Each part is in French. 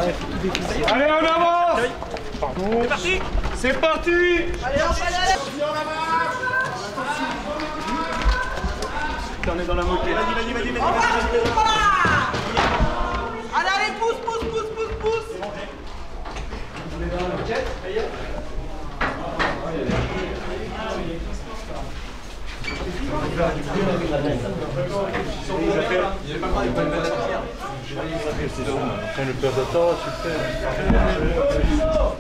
Allez, on avance. Pardon. C'est parti. C'est parti. Allez, on la marche. On est dans la moquette. Vas-y. On marche, allez, pousse. On est dans la moquette, d'ailleurs. Le présentateur,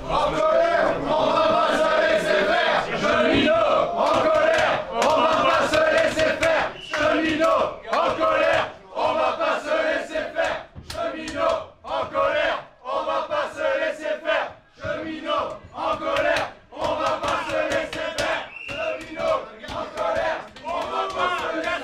En colère, on va pas se laisser faire. Cheminot, en colère, on va pas se laisser faire. Cheminot, en colère, on va pas se laisser faire. Cheminot, en colère, on va pas se laisser faire. Cheminot, en colère, on va pas se laisser faire. Cheminot, en colère, on va pas se laisser faire.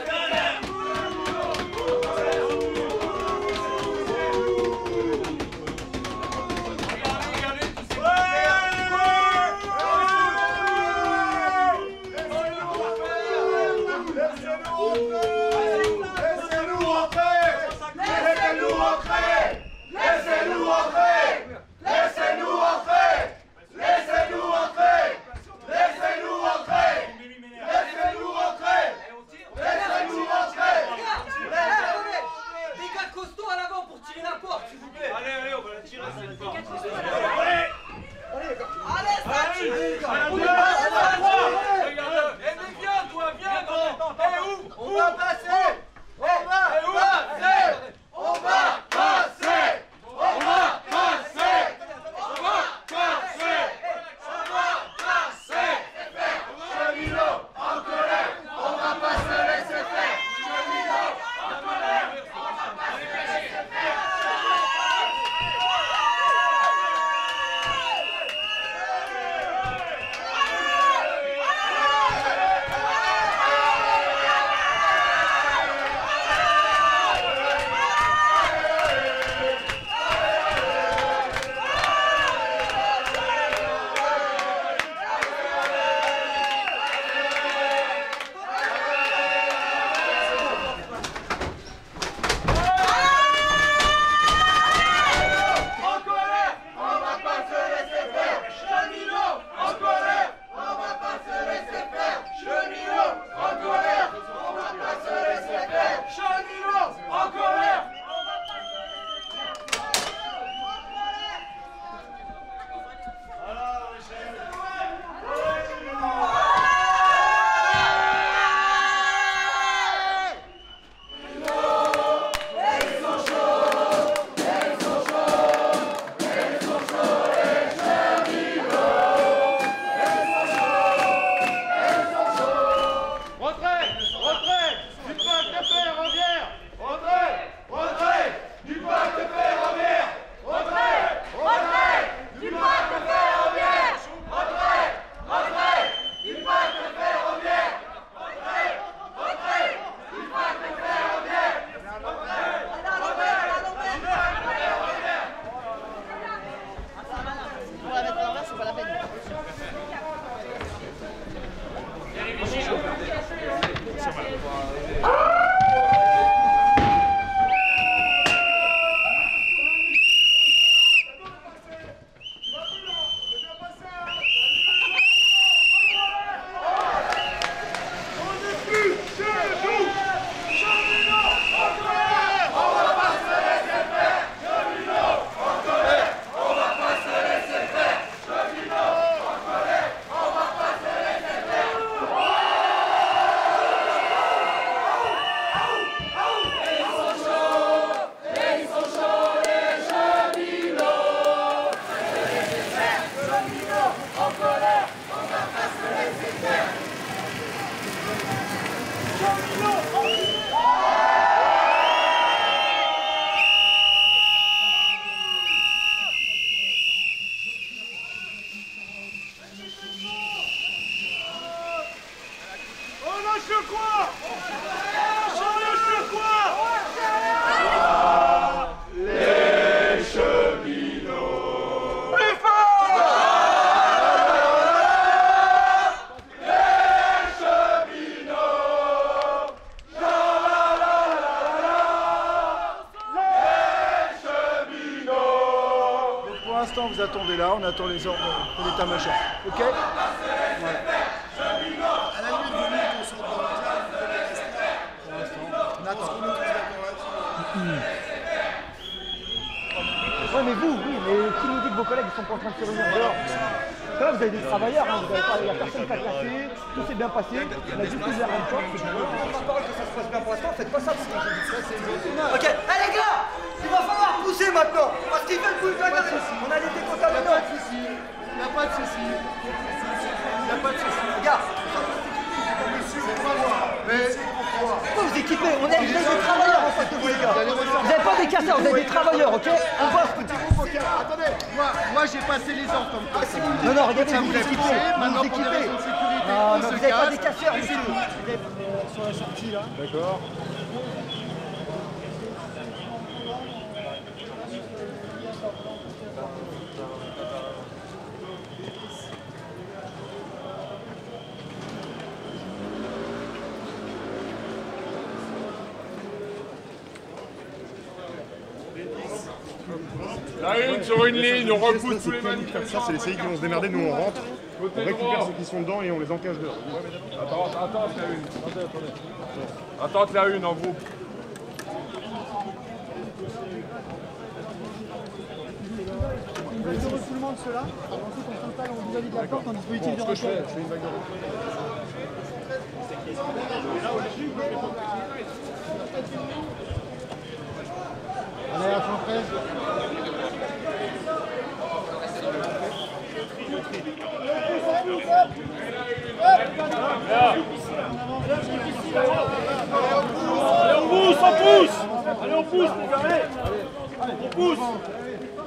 l'instant, vous attendez là, on attend les ordres de l'état-major. Ok? Voilà. À la limite, vaut mieux qu'on sorte dans le terrain, pour l'instant. On attend. Est-ce qu'on est tous d'accord là-dessus? Ouais, mais vous, oui, mais qui nous dit que vos collègues ne sont pas en train de se réunir dehors? Là, vous avez des travailleurs, hein, il n'y a personne qui a cassé, tout s'est bien passé, on a juste ouvert un shop. Ma parole que ça se passe bien pour l'instant, faites pas ça parce que je dis ça, c'est une. Ok, allez les gars, il va falloir pousser maintenant, parce qu'ils veulent pousser. On a des décontaminants. Il n'y a pas de souci. Il n'y a pas de souci. Il n'y a pas de souci. Regarde. Monsieur, on va voir. Mais Pourquoi vous équipez? On est des travailleurs en fait de vous les gars. Vous n'avez pas des casseurs, vous avez des travailleurs, ok? On voit ce que tu veux. attendez, moi j'ai passé les ordres comme ça. Si vous Non, non, regardez, ça vous vous l'a équipez. poussé, Vous maintenant pour des équipez. raisons de sécurité, Non, on mais se vous n'avez pas casse. des casseurs, Et c'est monsieur. tout. Sur la sortie là. D'accord. La une sur une ligne, on repousse tous les manifestants. Ça, c'est les CI qui vont se démerder, nous on rentre, on récupère ceux qui sont dedans et on les encage dehors. Attends, la une. Attends, la une en groupe. Le refoulement de ceux-là, ensuite on s'installe vis-à-vis de la porte en dispositif de recherche. Je fais une vague de Allez, à 113. Allez, on pousse, on pousse. Allez, on pousse, les gars, allez. On pousse.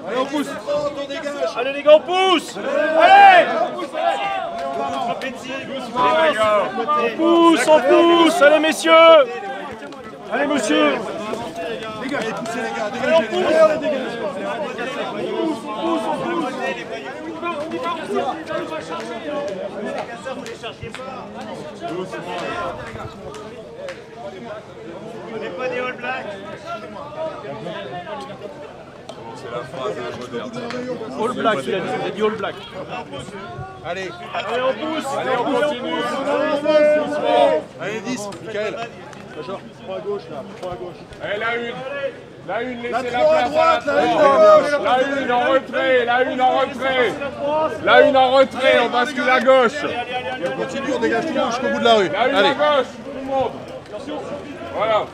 Allez, on pousse. Allez, les gars, on pousse. Allez. On pousse, allez, messieurs. Allez, monsieur. Allez, poussez les gars, Allez, on pousse. On n'est pas des All Blacks. C'est la phrase moderne. All Black, il a dit All Black. Allez, Allez, on pousse. allez, on continue. Allez, 10, Michael. Prends à gauche là, prends à gauche. Allez, la une. La une, laissez la trois à place droite, à la la une trois. à gauche. La une en retrait, la une en retrait. La une en retrait, on bascule à gauche. On continue, on dégage tout le monde jusqu'au bout de la rue. La une Allez. à gauche, tout le monde. Voilà.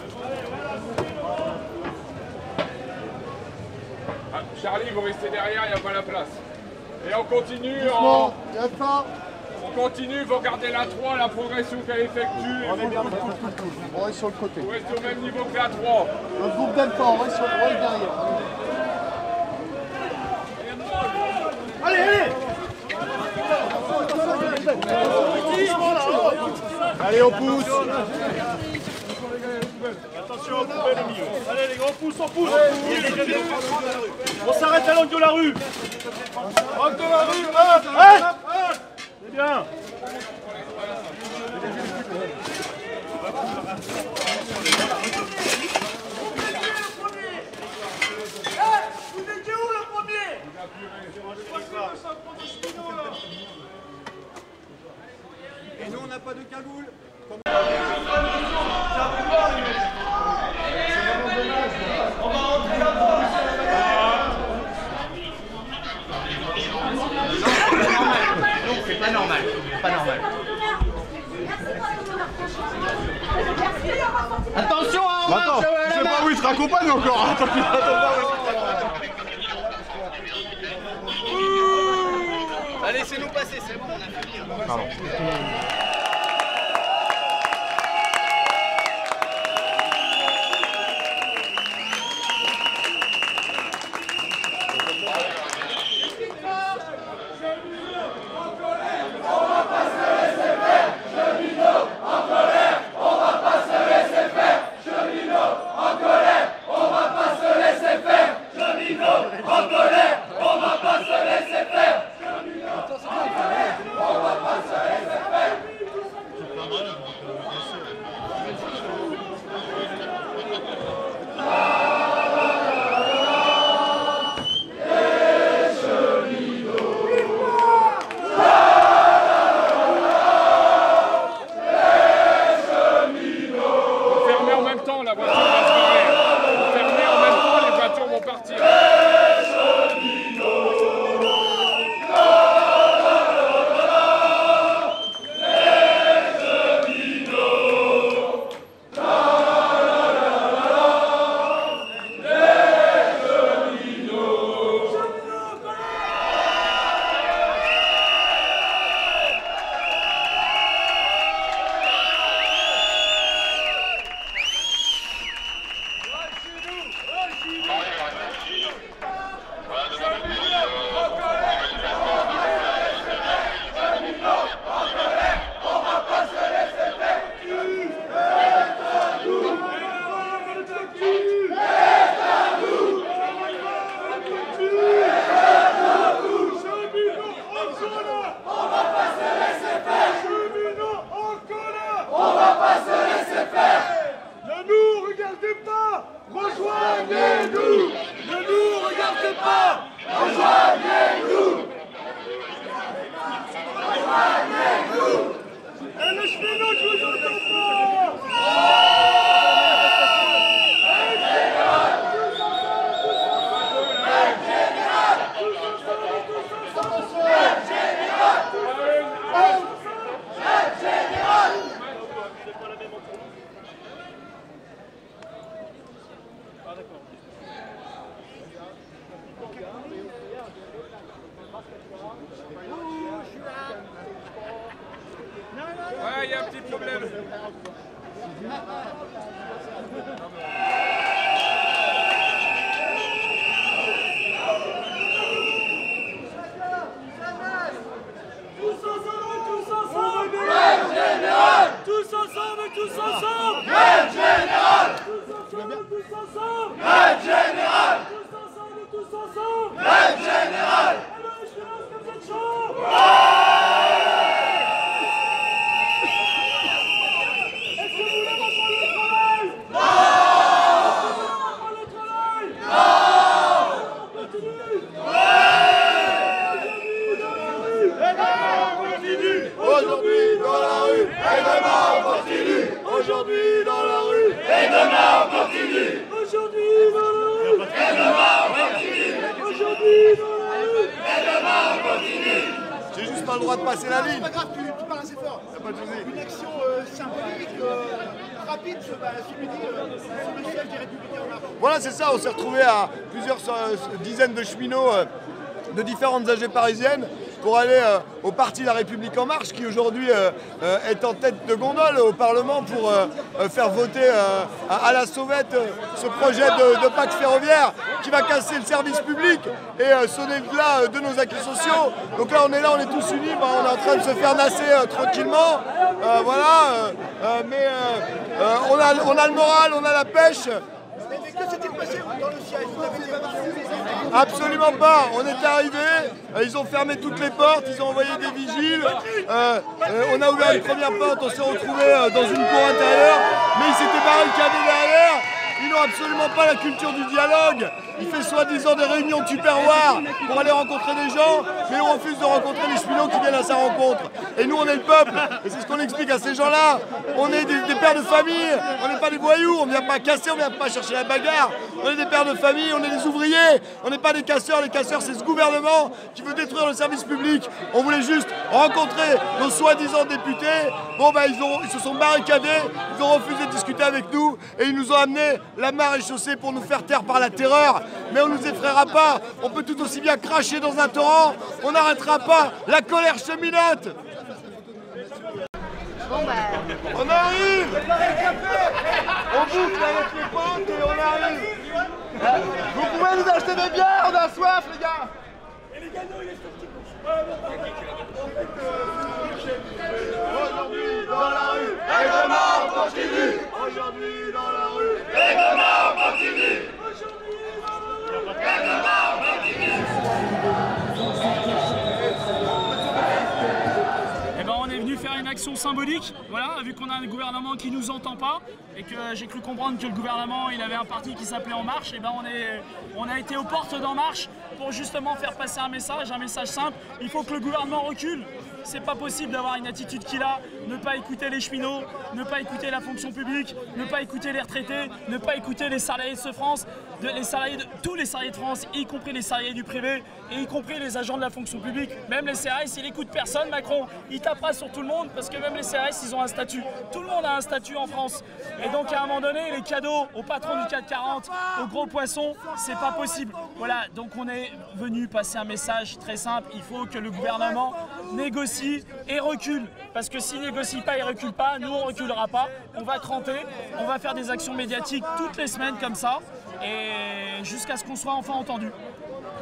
Ah, Charlie, vous restez derrière, il n'y a pas la place. Et on continue Doucement, il y a ça. On continue, vous regardez la 3, la progression qu'elle effectue. Et On reste sur le côté. vous restez au même niveau que la 3. Un groupe d'alpha, on reste derrière. Allez, allez. Allez, on pousse. Attention, on poubelle au milieu. Allez, les gars, on pousse, on pousse. On s'arrête à l'angle de la rue. Angle de la rue, c'est bien. Vous étiez où le premier? Et nous, on n'a pas de cagoule. C'est pas normal, pas normal. Attention, hein, on Attends, je sais pas où il te raccompagne encore. Attends, Allez, laissez-nous passer, c'est bon, on a fini. On va pas se laisser faire. laissez pas. Rejoignez-nous. Rejoignez-nous. Et le cheminot, je vous entends pas. Ouais, il y a un petit problème. Tous ensemble, Même général. Tous ensemble, Même général. Tous ensemble, Même général. Tous ensemble, Même général. Alors, je pense que vous êtes chaud. Est-ce que vous voulez reprendre le travail? Non. Le travail? Non. On continue. Aujourd'hui dans la rue, et demain on continue. Aujourd'hui dans la rue, et demain on continue. Aujourd'hui dans la rue, Et demain on continue. aujourd'hui dans la rue. Et demain on continue. J'ai juste pas le droit de passer la ligne. C'est pas grave, tu parles assez fort. Y'a pas de souci. Une action symbolique, rapide, ce midi, sur le siège des Républicains en Marche. Voilà, c'est ça, on s'est retrouvé à plusieurs dizaines de cheminots de différentes AG parisiennes pour aller au parti La République En Marche qui aujourd'hui est en tête de gondole au Parlement pour faire voter à la sauvette ce projet de pacte ferroviaire qui va casser le service public et sonner le glas de nos acquis sociaux. Donc là, on est tous unis, on est en train de se faire nasser tranquillement. Mais on a le moral, on a la pêche. Mais que s'est-il passé dans le siège? Vous avez des informations? Absolument pas, on est arrivés, ils ont fermé toutes les portes, ils ont envoyé des vigiles, on a ouvert une première porte, on s'est retrouvé dans une cour intérieure, mais ils s'étaient barricadés derrière, ils n'ont absolument pas la culture du dialogue, ils font soi-disant des réunions tupperware pour aller rencontrer des gens, mais on refuse de rencontrer les cheminots qui viennent à sa rencontre. Et nous on est le peuple, et c'est ce qu'on explique à ces gens-là, on est des pères de famille, on n'est pas des voyous, on ne vient pas casser, on ne vient pas chercher la bagarre, on est des pères de famille, on est des ouvriers, on n'est pas des casseurs, les casseurs c'est ce gouvernement qui veut détruire le service public. On voulait juste rencontrer nos soi-disant députés, ils se sont barricadés, ils ont refusé de discuter avec nous et ils nous ont amené la maréchaussée pour nous faire taire par la terreur. Mais on ne nous effraiera pas, on peut tout aussi bien cracher dans un torrent, on n'arrêtera pas la colère cheminote. Bon bah... On arrive! On boucle avec les potes et on arrive! Vous pouvez nous acheter des bières, on a soif les gars! Aujourd'hui dans la rue, Et demain on continue. aujourd'hui dans la rue, Et demain on continue. Et demain on continue. Eh ben, on est venu faire une action symbolique, voilà, vu qu'on a un gouvernement qui nous entend pas et que j'ai cru comprendre que le gouvernement il avait un parti qui s'appelait En Marche, et ben on a été aux portes d'En Marche pour justement faire passer un message simple, il faut que le gouvernement recule. C'est pas possible d'avoir une attitude qu'il a, ne pas écouter les cheminots, ne pas écouter la fonction publique, ne pas écouter les retraités, ne pas écouter les salariés de France, tous les salariés de France, y compris les salariés du privé et y compris les agents de la fonction publique. Même les CRS, il écoute personne, Macron, il tapera sur tout le monde parce que même les CRS, ils ont un statut. Tout le monde a un statut en France. Et donc à un moment donné, les cadeaux aux patrons du CAC 40, aux gros poissons, c'est pas possible. Voilà, donc on est venu passer un message très simple, il faut que le gouvernement négocie et recule. Parce que s'il négocie pas et recule pas, nous on reculera pas. On va cranter, on va faire des actions médiatiques toutes les semaines comme ça, et jusqu'à ce qu'on soit enfin entendu.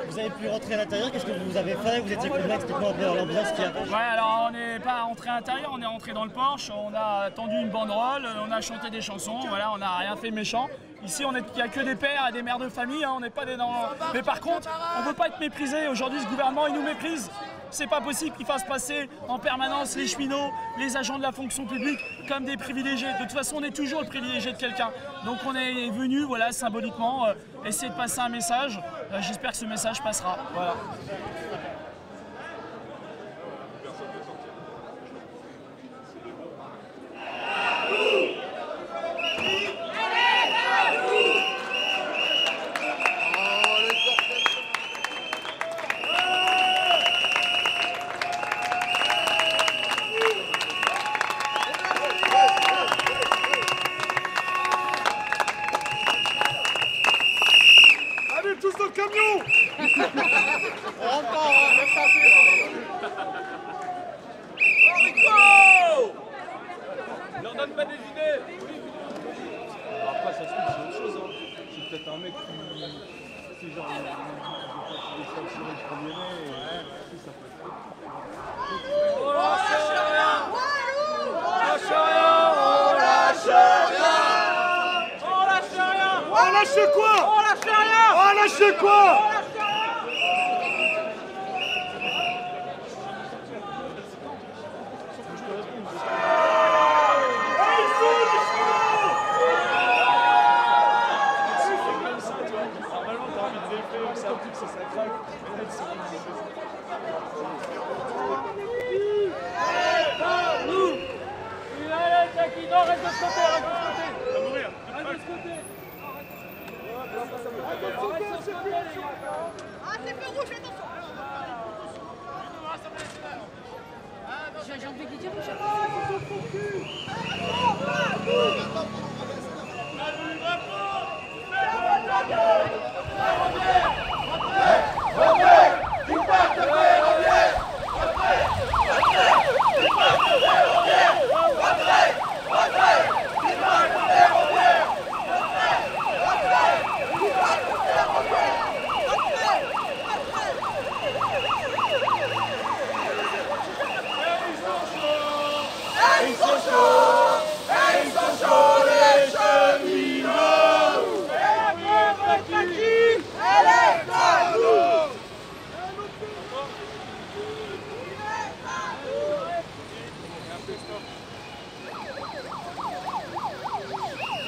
Vous avez pu rentrer à l'intérieur, qu'est-ce que vous avez fait? Vous étiez combien? C'était quoi l'ambiance qu'il y a? Ouais, alors on n'est pas rentré à l'intérieur, on est rentré dans le Porsche, on a tendu une banderole, on a chanté des chansons, voilà, on n'a rien fait de méchant. Ici, il n'y a que des pères et des mères de famille, hein, on n'est pas des... Mais par contre, on ne veut pas être méprisé. Aujourd'hui, ce gouvernement, il nous méprise. c'est pas possible qu'ils fassent passer en permanence les cheminots, les agents de la fonction publique comme des privilégiés. De toute façon, on est toujours le privilégié de quelqu'un. Donc on est venu, voilà, symboliquement, essayer de passer un message. J'espère que ce message passera. Voilà. Tous dans le camion. On rentre pas, hein, laisse passer. Il leur donne pas des idées. Après, ça se trouve, c'est autre chose. Hein. C'est peut-être un mec qui. C'est genre. Je vais pas tirer le premier nez. Et ça peut être. On lâche rien. On lâche rien. On lâche rien. On lâche rien. On lâche quoi? On lâche rien. On lâche quoi? J'ai envie de dire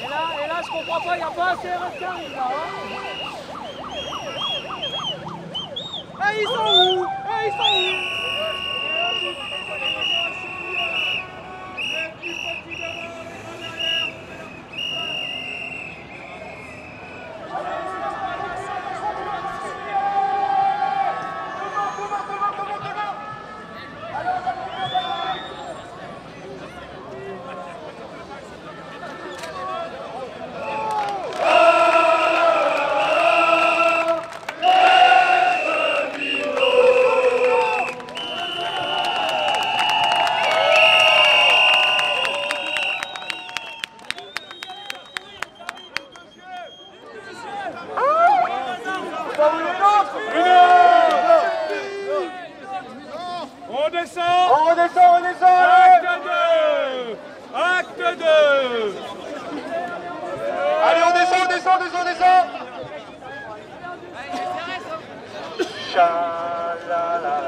Et là, je comprends pas, il n'y a pas assez RS qui arrive là. Hein. Ils sont où? Ils sont où? On descend. On descend, on descend. Acte 2. Acte 2. Allez, on descend, on descend, on descend, on descend. Cha la la.